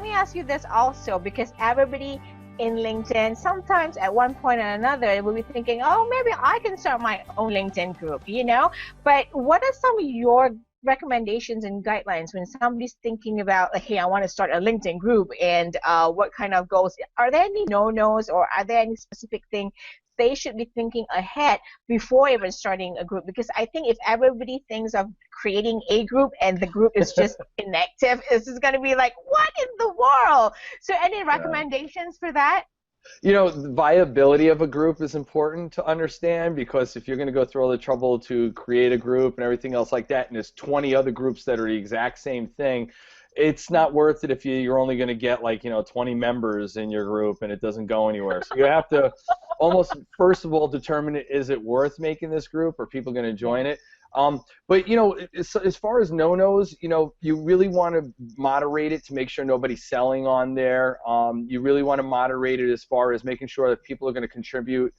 me ask you this also, because everybody in LinkedIn, sometimes at one point or another, will be thinking, oh, maybe I can start my own LinkedIn group, you know? But what are some of your recommendations and guidelines when somebody's thinking about, like, hey, I want to start a LinkedIn group, and what kind of goals? Are there any no-nos, or are there any specific thing they should be thinking ahead before even starting a group? Because I think if everybody thinks of creating a group and the group is just inactive, it's just going to be like, what in the world? So any recommendations for that? You know, the viability of a group is important to understand, because if you're going to go through all the trouble to create a group and everything else like that, and there's 20 other groups that are the exact same thing, it's not worth it if you're only going to get, like, 20 members in your group and it doesn't go anywhere. So you have to almost, first of all, determine, is it worth making this group? Are people going to join it? But, as far as no-nos, you really want to moderate it to make sure nobody's selling on there. You really want to moderate it as far as making sure that people are going to contribute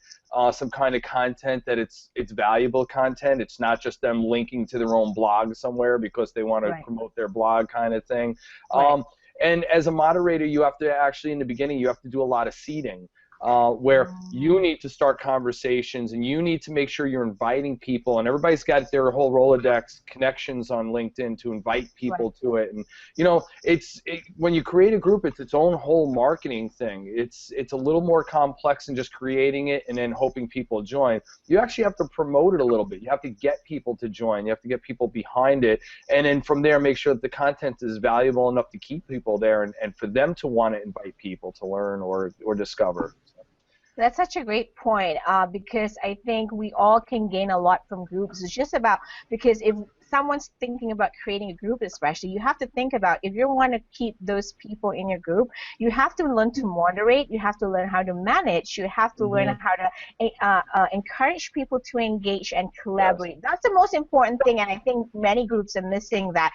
some kind of content, that it's valuable content. It's not just them linking to their own blog somewhere because they want to promote their blog kind of thing. And as a moderator, you have to actually, in the beginning, you have to do a lot of seeding. Where you need to start conversations, and you need to make sure you're inviting people, and everybody's got their whole Rolodex connections on LinkedIn to invite people to it. And when you create a group, it's its own whole marketing thing. It's a little more complex than just creating it and then hoping people join. You actually have to promote it a little bit. You have to get people to join. You have to get people behind it, and then from there make sure that the content is valuable enough to keep people there, and for them to want to invite people to learn or discover. That's such a great point, because I think we all can gain a lot from groups. It's just about, because if someone's thinking about creating a group especially, you have to think about, if you want to keep those people in your group, you have to learn to moderate, you have to learn how to manage, you have to learn how to encourage people to engage and collaborate. That's the most important thing, and I think many groups are missing that.